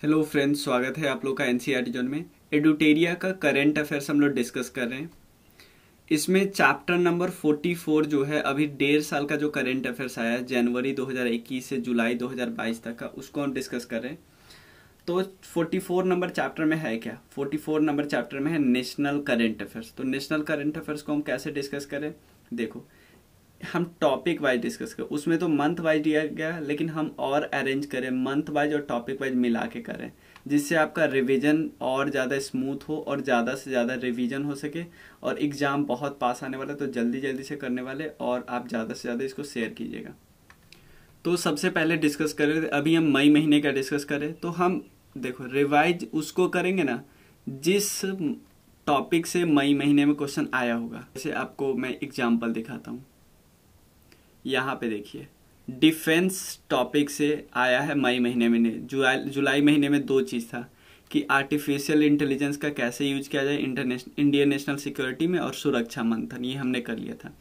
Hello friends, स्वागत है आप लोग का एनसीईआरटी जोन में। एडुटेरिया का करंट अफेयर्स हम लोग डिस्कस कर रहे हैं। इसमें चैप्टर नंबर 44 जो है, अभी 1.5 साल का जो करंट अफेयर्स आया है जनवरी 2021 से जुलाई 2022 तक का, उसको हम डिस्कस कर रहे हैं। तो 44 नंबर चैप्टर में है क्या? 44 नंबर चैप्टर में है नेशनल करंट अफेयर्स। तो नेशनल करंट अफेयर्स को हम कैसे डिस्कस करें? देखो, हम टॉपिक वाइज डिस्कस करें। उसमें तो मंथ वाइज दिया गया है, लेकिन हम और अरेंज करें, मंथ वाइज और टॉपिक वाइज मिला के करें, जिससे आपका रिवीजन और ज़्यादा स्मूथ हो और ज़्यादा से ज़्यादा रिवीजन हो सके। और एग्ज़ाम बहुत पास आने वाला है, तो जल्दी जल्दी से करने वाले, और आप ज़्यादा से ज़्यादा इसको शेयर कीजिएगा। तो सबसे पहले डिस्कस करें, अभी हम मई महीने का डिस्कस करें। तो हम देखो, रिवाइज उसको करेंगे ना जिस टॉपिक से मई महीने में क्वेश्चन आया होगा। जैसे आपको मैं एग्जाम्पल दिखाता हूँ। यहाँ पे देखिए, डिफेंस टॉपिक से आया है मई महीने में। जुलाई महीने में दो चीज़ था कि आर्टिफिशियल इंटेलिजेंस का कैसे यूज किया जाए इंडियन नेशनल सिक्योरिटी में, और सुरक्षा मंथन, ये हमने कर लिया था।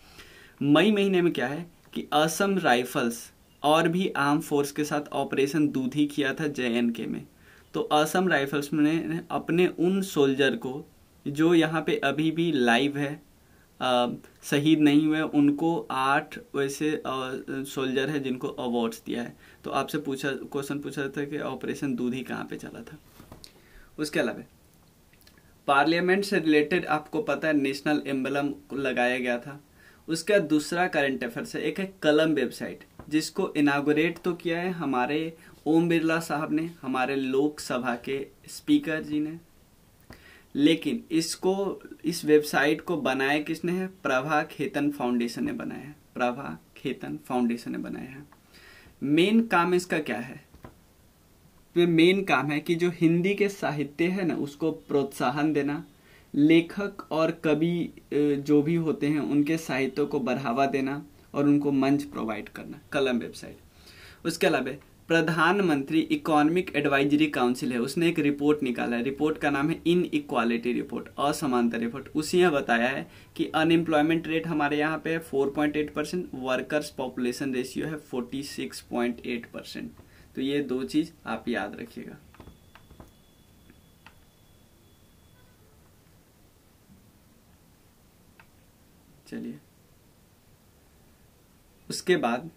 मई महीने में क्या है कि असम राइफल्स और भी आर्म फोर्स के साथ ऑपरेशन दूधी किया था JNK में। तो असम राइफल्स ने अपने उन सोल्जर को जो यहाँ पे अभी भी लाइव है, शहीद नहीं हुए, उनको 8 वैसे सोल्जर है जिनको अवार्ड्स दिया है। तो आपसे क्वेश्चन पूछा था कि ऑपरेशन दूधी कहाँ पे चला था। उसके अलावा पार्लियामेंट से रिलेटेड आपको पता है नेशनल एम्बलम लगाया गया था। उसका दूसरा करंट अफेयर्स है, एक है कलम वेबसाइट, जिसको इनागोरेट तो किया है हमारे ओम बिरला साहब ने, हमारे लोकसभा के स्पीकर जी ने, लेकिन इस वेबसाइट को बनाया किसने है? प्रभा खेतन फाउंडेशन ने बनाया है। प्रभा खेतन फाउंडेशन ने बनाया है। मेन काम इसका क्या है? मेन काम है कि जो हिंदी के साहित्य है ना, उसको प्रोत्साहन देना, लेखक और कवि जो भी होते हैं उनके साहित्य को बढ़ावा देना और उनको मंच प्रोवाइड करना, कलम वेबसाइट। उसके अलावा प्रधानमंत्री इकोनॉमिक एडवाइजरी काउंसिल है, उसने एक रिपोर्ट निकाला है। रिपोर्ट का नाम है इन इक्वालिटी रिपोर्ट, असमानता रिपोर्ट। उसी में बताया है कि अनएम्प्लॉयमेंट रेट हमारे यहाँ पे है 4.8%, वर्कर्स पॉपुलेशन रेशियो है 46.8%। तो ये दो चीज आप याद रखिएगा। चलिए, उसके बाद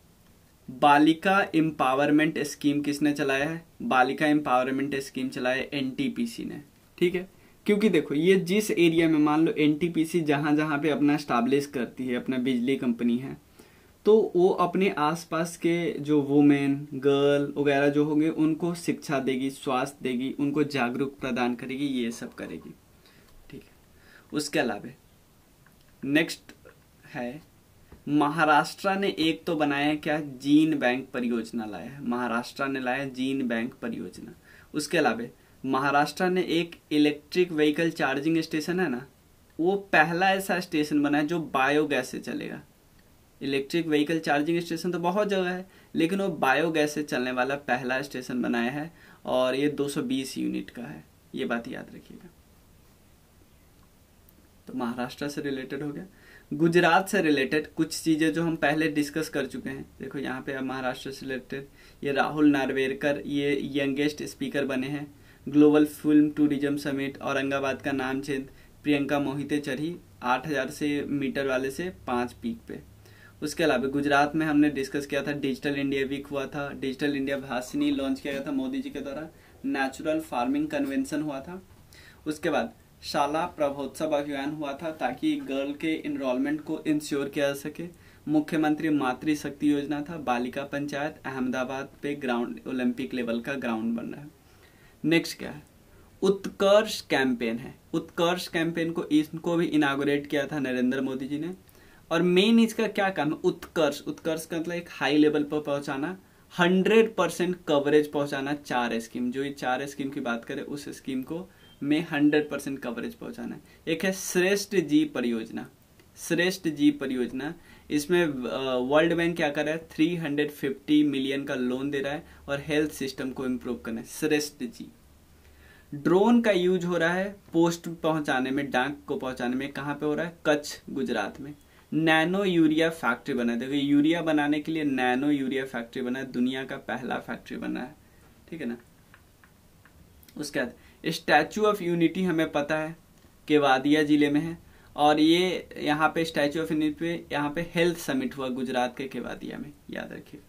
बालिका एम्पावरमेंट स्कीम किसने चलाया है? बालिका एम्पावरमेंट स्कीम चलाया है NTPC ने। ठीक है, क्योंकि देखो, ये जिस एरिया में, मान लो NTPC जहां जहां पे अपना स्टैब्लिश करती है, अपना बिजली कंपनी है, तो वो अपने आसपास के जो वुमेन, गर्ल वगैरह जो होंगे उनको शिक्षा देगी, स्वास्थ्य देगी, उनको जागरूक प्रदान करेगी, ये सब करेगी। ठीक है। उसके अलावा नेक्स्ट है, महाराष्ट्र ने एक तो बनाया है क्या? जीन बैंक परियोजना लाया है। महाराष्ट्र ने लाया जीन बैंक परियोजना। उसके अलावा महाराष्ट्र ने एक इलेक्ट्रिक व्हीकल चार्जिंग स्टेशन है ना, वो पहला ऐसा स्टेशन बना है जो बायोगैस से चलेगा। इलेक्ट्रिक व्हीकल चार्जिंग स्टेशन तो बहुत जगह है, लेकिन वो बायोगैस से चलने वाला पहला स्टेशन बनाया है, और ये 220 यूनिट का है। ये बात याद रखिएगा। तो महाराष्ट्र से रिलेटेड हो गया। गुजरात से रिलेटेड कुछ चीज़ें जो हम पहले डिस्कस कर चुके हैं। देखो यहाँ पे महाराष्ट्र से रिलेटेड ये राहुल नार्वेकर, ये यंगेस्ट स्पीकर बने हैं। Global film tourism summit, Aurangabad का नाम चेंज, प्रियंका मोहिते चढ़ी 8000 से मीटर वाले से 5 पीक पे। उसके अलावा गुजरात में हमने डिस्कस किया था, डिजिटल इंडिया वीक हुआ था, डिजिटल इंडिया भाषणी लॉन्च किया गया था मोदी जी के द्वारा, नेचुरल फार्मिंग कन्वेंशन हुआ था। उसके बाद शाला प्रभोत्सव अभियान हुआ था, ताकि गर्ल के इनरोलमेंट को इंश्योर किया जा सके। मुख्यमंत्री मातृ शक्ति योजना था। बालिका पंचायत, अहमदाबाद पे ग्राउंड, ओलंपिक लेवल का ग्राउंड बन रहा है। नेक्स्ट क्या है? उत्कर्ष कैंपेन है। उत्कर्ष कैंपेन को इसको भी इनागोरेट किया था नरेंद्र मोदी जी ने। और मेन इसका क्या काम है? उत्कर्ष का मतलब एक हाई लेवल पर पहुंचाना, 100% कवरेज पहुंचाना। 4 स्कीम, जो ये 4 स्कीम की बात करें, उस स्कीम को में 100% कवरेज पहुंचाना है। एक है श्रेष्ठ जी परियोजना। श्रेष्ठ जी परियोजना, इसमें वर्ल्ड बैंक क्या कर रहा है? 350 मिलियन का लोन दे रहा है और हेल्थ सिस्टम को इम्प्रूव करना है। श्रेष्ठ जी। ड्रोन का यूज हो रहा है पोस्ट पहुंचाने में, डाक को पहुंचाने में। कहाँ पे हो रहा है? कच्छ, गुजरात में। नैनो यूरिया फैक्ट्री बना है। देखो, यूरिया बनाने के लिए नैनो यूरिया फैक्ट्री बना है, दुनिया का पहला फैक्ट्री बना है। ठीक है ना। उसके बाद स्टैचू ऑफ यूनिटी हमें पता है केवादिया जिले में है, और ये यहाँ पे स्टैचू ऑफ यूनिटी पे यहाँ पे हेल्थ समिट हुआ गुजरात के केवादिया में, याद रखिए।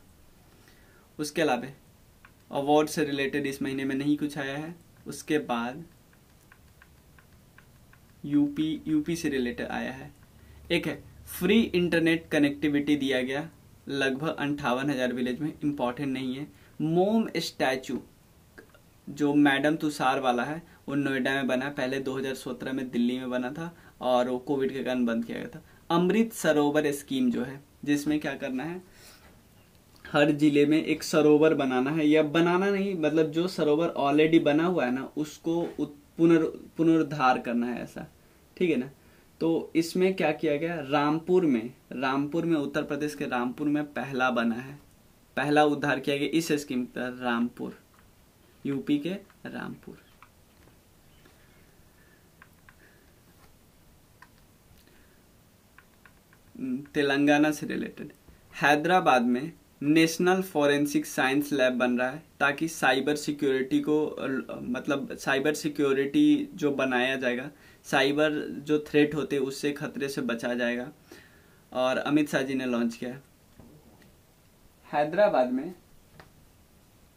उसके अलावा अवार्ड से रिलेटेड इस महीने में नहीं कुछ आया है। उसके बाद यूपी से रिलेटेड आया है, एक है फ्री इंटरनेट कनेक्टिविटी दिया गया लगभग 58,000 विलेज में, इंपॉर्टेंट नहीं है। मोम स्टैचू जो मैडम तुषार वाला है वो नोएडा में बना, पहले 2017 में दिल्ली में बना था और वो कोविड के कारण बंद किया गया था। अमृत सरोवर स्कीम जो है, जिसमें क्या करना है, हर जिले में एक सरोवर बनाना है, या बनाना नहीं मतलब जो सरोवर ऑलरेडी बना हुआ है ना उसको पुनरुद्धार करना है, ऐसा, ठीक है ना। तो इसमें क्या किया गया, रामपुर में उत्तर प्रदेश के रामपुर में पहला बना है, पहला उद्धार किया गया इस स्कीम का, रामपुर, यूपी के रामपुर। तेलंगाना से रिलेटेड हैदराबाद में नेशनल फॉरेंसिक साइंस लैब बन रहा है, ताकि साइबर सिक्योरिटी को मतलब साइबर सिक्योरिटी जो बनाया जाएगा, साइबर जो थ्रेट होते हैं उससे खतरे से बचा जाएगा, और अमित शाह जी ने लॉन्च किया है।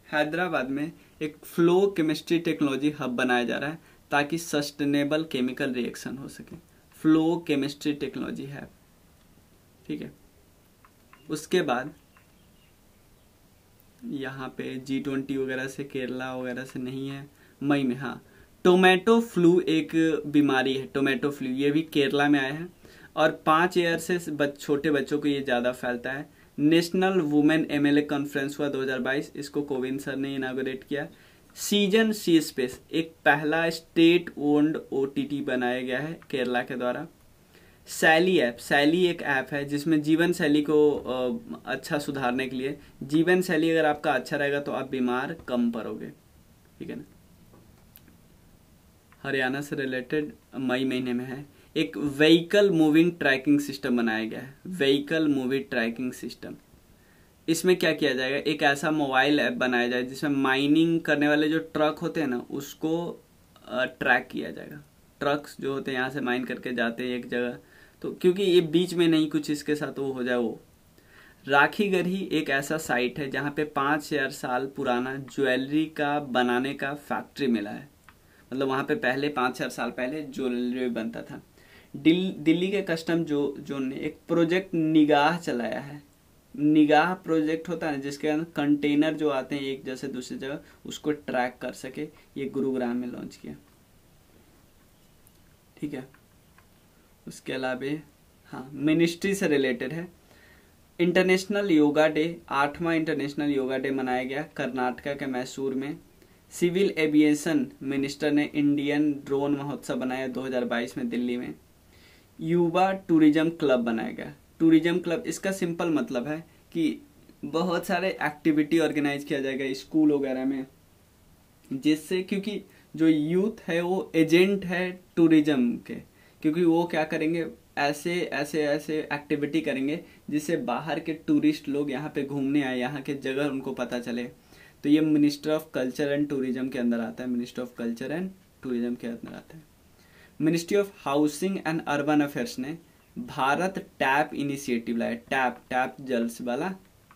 हैदराबाद में एक फ्लो केमिस्ट्री टेक्नोलॉजी हब बनाया जा रहा है, ताकि सस्टेनेबल केमिकल रिएक्शन हो सके, फ्लो केमिस्ट्री टेक्नोलॉजी है, ठीक है। उसके बाद यहाँ पे G20 वगैरह से, केरला वगैरह से नहीं है, मई में, हाँ, टोमेटो फ्लू एक बीमारी है, टोमेटो फ्लू, ये भी केरला में आया है, और 5 ईयर से छोटे बच्चों को ये ज़्यादा फैलता है। नेशनल वुमेन MLA कॉन्फ्रेंस हुआ 2022, इसको कोविंद सर ने इनागोरेट किया। सीजन सी स्पेस एक पहला स्टेट ओन्ड OTT बनाया गया है केरला के द्वारा। सैली एक ऐप है जिसमें जीवन शैली को अच्छा सुधारने के लिए, जीवन शैली अगर आपका अच्छा रहेगा तो आप बीमार कम पड़ोगे, ठीक है ना। हरियाणा से रिलेटेड मई महीने में है, एक व्हीकल मूविंग ट्रैकिंग सिस्टम बनाया गया है, व्हीकल मूविंग ट्रैकिंग सिस्टम। इसमें क्या किया जाएगा, एक ऐसा मोबाइल ऐप बनाया जाए जिसमें माइनिंग करने वाले जो ट्रक होते हैं ना उसको ट्रैक किया जाएगा। ट्रक्स जो होते हैं यहाँ से माइन करके जाते हैं एक जगह, तो क्योंकि ये बीच में नहीं कुछ इसके साथ वो हो जाए वो। राखीगढ़ी एक ऐसा साइट है जहाँ पे 5,000 साल पुराना ज्वेलरी का बनाने का फैक्ट्री मिला है, मतलब वहाँ पे पहले 5,000 साल पहले ज्वेलरी बनता था। दिल्ली के कस्टम जोन ने एक प्रोजेक्ट निगाह चलाया है। निगाह प्रोजेक्ट होता है जिसके अंदर कंटेनर जो आते हैं एक जगह से दूसरी जगह उसको ट्रैक कर सके, ये गुरुग्राम में लॉन्च किया, ठीक है। उसके अलावा हाँ, मिनिस्ट्री से रिलेटेड है, इंटरनेशनल योगा डे, 8वां इंटरनेशनल योगा डे मनाया गया कर्नाटका के मैसूर में। सिविल एविएशन मिनिस्टर ने इंडियन ड्रोन महोत्सव बनाया 2022 में दिल्ली में। युवा टूरिज्म क्लब बनाया गया। टूरिज्म क्लब, इसका सिंपल मतलब है कि बहुत सारे एक्टिविटी ऑर्गेनाइज किया जाएगा स्कूल वगैरह में, जिससे, क्योंकि जो यूथ है वो एजेंट है टूरिज्म के, क्योंकि वो क्या करेंगे, ऐसे एक्टिविटी करेंगे जिससे बाहर के टूरिस्ट लोग यहाँ पे घूमने आए, यहाँ के जगह उनको पता चले। तो ये minister of culture and tourism के अंदर आता है, minister of culture and tourism के अंदर आता है। Ministry of housing and urban affairs ने भारत टैप इनिशिएटिव लाया, टैप जल वाला,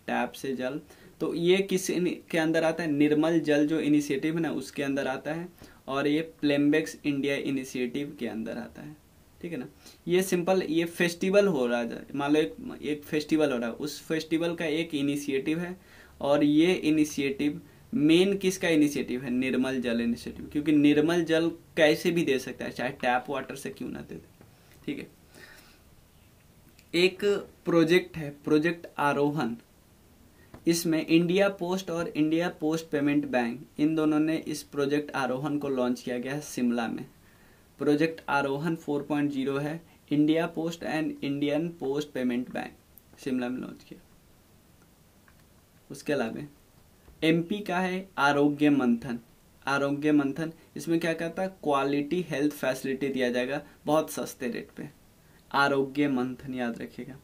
टैप से जल, तो ये किस के अंदर आता है, निर्मल जल जो इनिशिएटिव है ना उसके अंदर आता है, और ये प्लेम्बेक्स इंडिया इनिशिएटिव के अंदर आता है, ठीक है ना। ये सिंपल, ये फेस्टिवल हो रहा है, मान लो एक फेस्टिवल हो रहा है, उस फेस्टिवल का एक इनिशिएटिव है, और ये इनिशिएटिव मेन किसका इनिशिएटिव है, निर्मल जल इनिशिएटिव, क्योंकि निर्मल जल कैसे भी दे सकता है, चाहे टैप वाटर से क्यों ना दे, ठीक है। एक प्रोजेक्ट है, प्रोजेक्ट आरोहण, इसमें इंडिया पोस्ट और इंडिया पोस्ट पेमेंट बैंक, इन दोनों ने इस प्रोजेक्ट आरोहण को लॉन्च किया गया है शिमला में। प्रोजेक्ट आरोहण 4.0 है, India post and Indian post payment bank Shimla में लॉन्च किया। उसके अलावा MP का है आरोग्य मंथन, इसमें क्या कहता है, क्वालिटी हेल्थ फैसिलिटी दिया जाएगा बहुत सस्ते रेट पे, आरोग्य मंथन याद रखिएगा,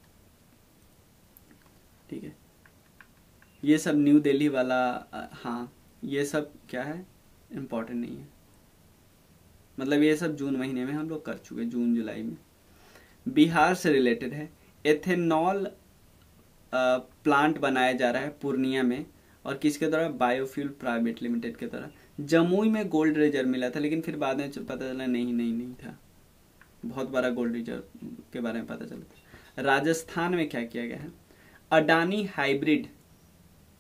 ठीक है। ये सब न्यू दिल्ली वाला, हाँ ये सब क्या है, इम्पोर्टेंट नहीं है, मतलब ये सब जून महीने में हम लोग कर चुके, जून जुलाई में। बिहार से रिलेटेड है, एथेनॉल प्लांट बनाया जा रहा है पूर्णिया में, और किसके द्वारा, बायोफ्यूल प्राइवेट लिमिटेड के द्वारा। जमुई में गोल्ड रिजर्व मिला था, लेकिन फिर बाद में पता चला नहीं था, बहुत बड़ा गोल्ड रिजर्व के बारे में पता चला था। राजस्थान में क्या किया गया है, Adani hybrid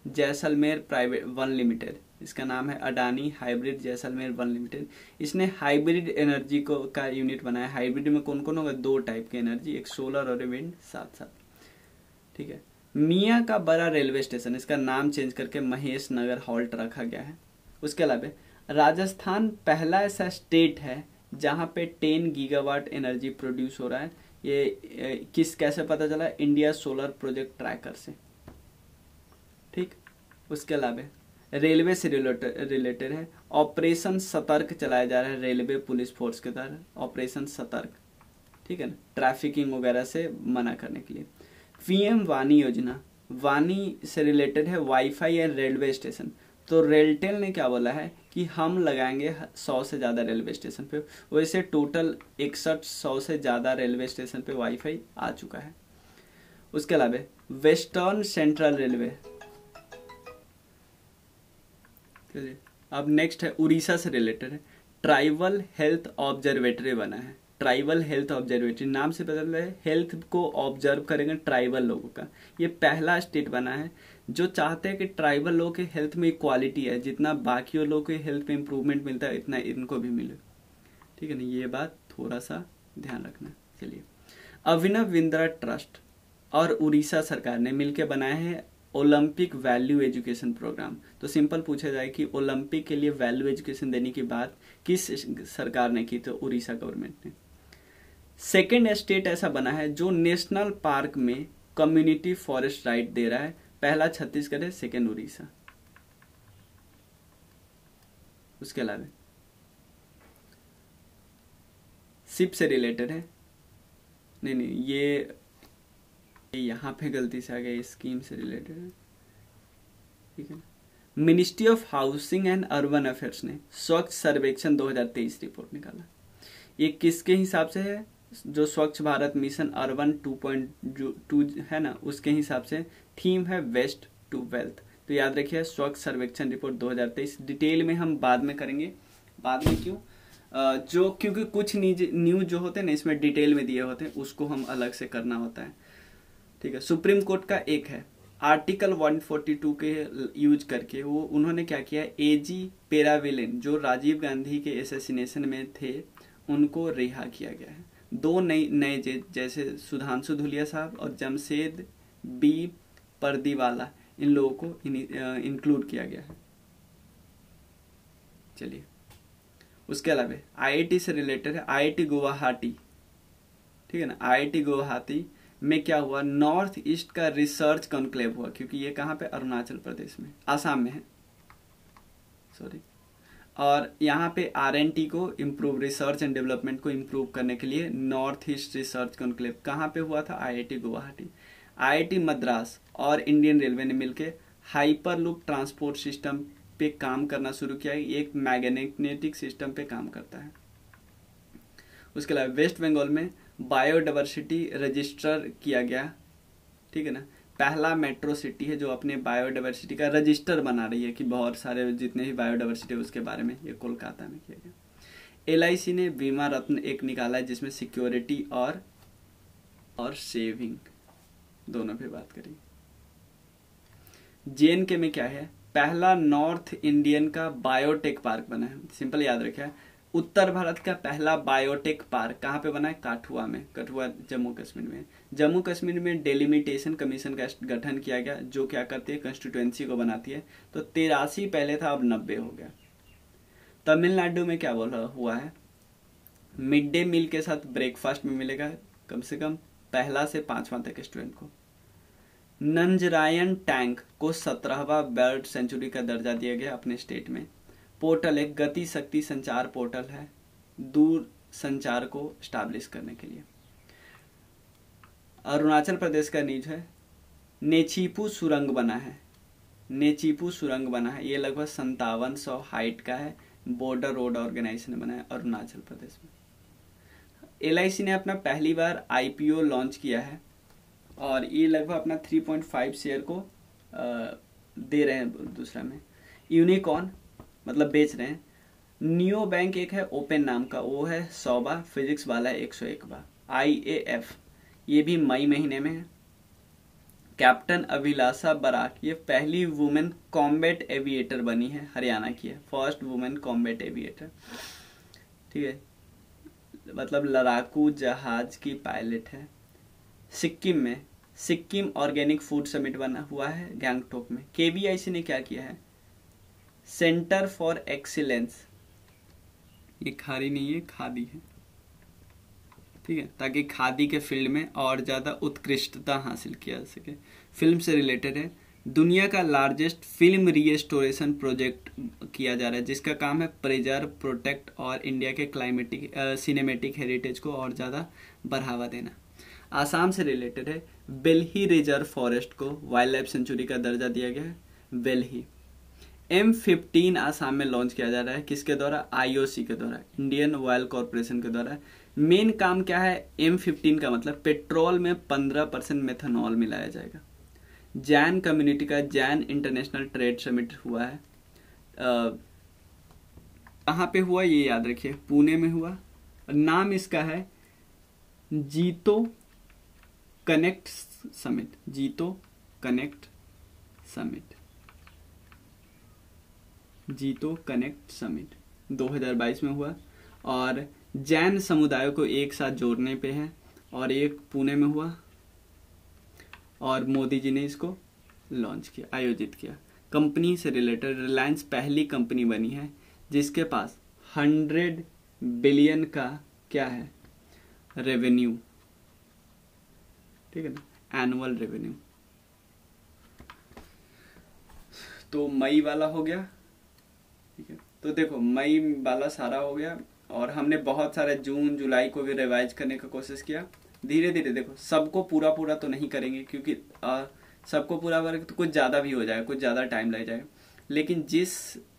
Jaisalmer private one limited, इसका नाम है Adani hybrid Jaisalmer one limited. इसने हाइब्रिड एनर्जी को का यूनिट बनाया। हाइब्रिड में कौन कौन होगा, 2 टाइप की एनर्जी, एक सोलर और विंड साथ साथ, ठीक है। मियाँ का बड़ा रेलवे स्टेशन, इसका नाम चेंज करके महेश नगर हॉल्ट रखा गया है। उसके अलावा राजस्थान पहला ऐसा स्टेट है जहाँ पे 10 गीगावाट एनर्जी प्रोड्यूस हो रहा है। ये कैसे पता चला, इंडिया सोलर प्रोजेक्ट ट्रैकर से, ठीक। उसके अलावा रेलवे से रिलेटेड है, ऑपरेशन सतर्क चलाया जा रहा है रेलवे पुलिस फोर्स के द्वारा, ऑपरेशन सतर्क, ठीक है ना, ट्रैफिकिंग वगैरह से मना करने के लिए। पीएम वानी योजना, वानी से रिलेटेड है वाईफाई एंड रेलवे स्टेशन। तो रेलटेल ने क्या बोला है कि हम लगाएंगे 100 से ज़्यादा रेलवे स्टेशन पे, वैसे टोटल 6100 से ज़्यादा रेलवे स्टेशन पे वाईफाई आ चुका है। उसके अलावा वेस्टर्न सेंट्रल रेलवे, अब नेक्स्ट है उड़ीसा से रिलेटेड है, ट्राइबल हेल्थ ऑब्जर्वेटरी बना है। ट्राइबल हेल्थ ऑब्जर्वेटरी नाम से बदल रहा है, हेल्थ को ऑब्जर्व करेंगे ट्राइबल लोगों का। ये पहला स्टेट बना है जो चाहते हैं कि ट्राइबल लोगों के हेल्थ में इक्वालिटी है, जितना बाकी लोगों के हेल्थ में इंप्रूवमेंट मिलता है इतना इनको भी मिले, ठीक है ना, ये बात थोड़ा सा ध्यान रखना। चलिए, अभिनव बिंद्रा ट्रस्ट और उड़ीसा सरकार ने मिलकर बनाए हैं ओलंपिक वैल्यू एजुकेशन प्रोग्राम। तो सिंपल पूछा जाए कि ओलंपिक के लिए वैल्यू एजुकेशन देने की बात किस सरकार ने की, तो उड़ीसा गवर्नमेंट ने। सेकेंड स्टेट ऐसा बना है जो नेशनल पार्क में कम्युनिटी फॉरेस्ट राइट दे रहा है। पहला छत्तीसगढ़ है, सेकेंड उड़ीसा। उसके अलावा शिप से रिलेटेड है, नहीं ये यहाँ पे गलती से आ गया, स्कीम से रिलेटेड है, ठीक है। Ministry of housing and urban affairs ने स्वच्छ सर्वेक्षण 2023 रिपोर्ट निकाला। ये किसके हिसाब से है, जो स्वच्छ भारत मिशन अर्बन 2.2 है ना, उसके हिसाब से। थीम है वेस्ट टू वेल्थ। तो याद रखिए स्वच्छ सर्वेक्षण रिपोर्ट 2023। डिटेल में हम बाद में करेंगे, बाद में क्यों, जो क्योंकि कुछ न्यूज जो होते हैं ना इसमें डिटेल में दिए होते हैं, उसको हम अलग से करना होता है, ठीक है। सुप्रीम कोर्ट का एक है आर्टिकल 142 के यूज करके वो उन्होंने क्या किया, एजी पेराविलेन जो राजीव गांधी के एसेसिनेशन में थे उनको रिहा किया गया है। 2 नए जैसे सुधांशु धुलिया साहब और जमशेद बी पर्दीवाला, इन लोगों को इंक्लूड किया गया है। चलिए, उसके अलावा आईआईटी से रिलेटेड है आईआईटी गुवाहाटी, ठीक है ना। आईआईटी गुवाहाटी में क्या हुआ, नॉर्थ ईस्ट का रिसर्च कॉन्क्लेव हुआ, क्योंकि ये कहाँ पे, अरुणाचल प्रदेश में, आसाम में है, सॉरी। और यहाँ पे आरएनटी को इम्प्रूव, रिसर्च एंड डेवलपमेंट को इम्प्रूव करने के लिए नॉर्थ ईस्ट रिसर्च कॉन्क्लेव कहाँ पे हुआ था, आईआईटी गुवाहाटी। आईआईटी मद्रास और इंडियन रेलवे ने मिलकर हाइपरलूप ट्रांसपोर्ट सिस्टम पे काम करना शुरू किया। एक मैग्नेटिक सिस्टम पे काम करता है। उसके अलावा वेस्ट बंगाल में बायोडाइवर्सिटी रजिस्टर किया गया, ठीक है ना। पहला मेट्रो सिटी है जो अपने बायोडाइवर्सिटी का रजिस्टर बना रही है कि बहुत सारे जितने भी बायोडाइवर्सिटी है उसके बारे में, ये कोलकाता में किया गया। एलआईसी ने बीमा रत्न एक निकाला है जिसमें सिक्योरिटी और सेविंग दोनों पे बात करेंगे। जेएनके में क्या है, पहला नॉर्थ इंडियन का बायोटेक पार्क बना है। सिंपल याद रखिए, उत्तर भारत का पहला बायोटेक पार्क कहाँ पे बना है, काठुआ में। काठुआ जम्मू कश्मीर में। जम्मू कश्मीर में डेलिमिटेशन कमीशन का गठन किया गया जो क्या करती है, कंस्टिट्यूएंसी को बनाती है। तो 83 पहले था, अब 90 हो गया। तमिलनाडु में क्या बोला हुआ है, मिड डे मील के साथ ब्रेकफास्ट में मिलेगा कम से कम पहला से 5वां तक स्टूडेंट को। नंजरायन टैंक को 17वां बर्ड सेंचुरी का दर्जा दिया गया अपने स्टेट में। पोर्टल एक गति शक्ति संचार पोर्टल है दूर संचार को स्टैब्लिश करने के लिए। अरुणाचल प्रदेश का न्यूज है, नेचीपू सुरंग बना है। नेचीपू सुरंग बना है, ये लगभग 5700 हाइट का है बॉर्डर रोड ऑर्गेनाइजेशन ने बनाया अरुणाचल प्रदेश में। LIC ने अपना पहली बार IPO लॉन्च किया है और ये लगभग अपना 3.5 शेयर को दे रहे हैं दूसरा में। यूनिकॉर्न मतलब बेच रहे हैं। नियो बैंक एक है ओपन नाम का, वो है 100 बार, फिजिक्स वाला है 101 बार। IAF ये भी मई महीने में है। कैप्टन अभिलाषा बराक ये पहली वुमेन कॉम्बैट एविएटर बनी है, हरियाणा की है, फर्स्ट वुमेन कॉम्बैट एविएटर। ठीक है, मतलब लड़ाकू जहाज की पायलट है। सिक्किम में सिक्किम ऑर्गेनिक फूड समिट बना हुआ है गैंगटोक में। KBIC ने क्या किया है, सेंटर फॉर एक्सीलेंस, ये खारी नहीं है, खादी है, ठीक है, ताकि खादी के फील्ड में और ज़्यादा उत्कृष्टता हासिल किया जा सके। फिल्म से रिलेटेड है। दुनिया का लार्जेस्ट फिल्म रीस्टोरेशन प्रोजेक्ट किया जा रहा है जिसका काम है प्रिजर्व, प्रोटेक्ट और इंडिया के क्लाइमेटिक सिनेमेटिक हेरिटेज को और ज़्यादा बढ़ावा देना। आसाम से रिलेटेड है। बेल्ही रिजर्व फॉरेस्ट को वाइल्ड लाइफ सेंचुरी का दर्जा दिया गया है, बेल्ही। M15 आसाम में लॉन्च किया जा रहा है, किसके द्वारा, IOC के द्वारा, इंडियन ऑयल कॉरपोरेशन के द्वारा। मेन काम क्या है, M15 का मतलब पेट्रोल में 15% मेथनॉल मिलाया जाएगा। जैन कम्युनिटी का जैन इंटरनेशनल ट्रेड समिट हुआ है, कहाँ पे हुआ ये याद रखिए, पुणे में हुआ। नाम इसका है जीतो कनेक्ट समिट, जीतो कनेक्ट समिट, जीतो कनेक्ट समिट 2022 में हुआ और जैन समुदायों को एक साथ जोड़ने पे है और एक पुणे में हुआ और मोदी जी ने इसको लॉन्च किया, आयोजित किया। कंपनी से रिलेटेड रिलायंस पहली कंपनी बनी है जिसके पास 100 बिलियन का क्या है, रेवेन्यू, ठीक है ना, एनुअल रेवेन्यू। तो मई वाला हो गया, ठीक है। तो देखो मई वाला सारा हो गया और हमने बहुत सारे जून जुलाई को भी रिवाइज करने का कोशिश किया। धीरे धीरे देखो, सबको पूरा पूरा तो नहीं करेंगे क्योंकि सबको पूरा करेंगे तो कुछ ज़्यादा भी हो जाएगा, कुछ ज़्यादा टाइम लग जाएगा। लेकिन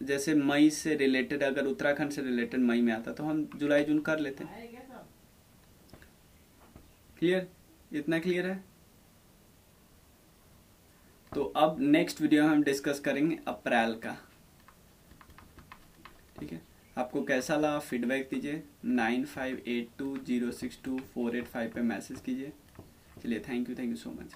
जैसे मई से रिलेटेड, अगर उत्तराखंड से रिलेटेड मई में आता तो हम जुलाई जून कर लेते हैं। क्लियर, इतना क्लियर है। तो अब नेक्स्ट वीडियो में हम डिस्कस करेंगे अप्रैल का, ठीक है। आपको कैसा लगा फीडबैक दीजिए, 9582062485 पे मैसेज कीजिए। चलिए, थैंक यू सो मच।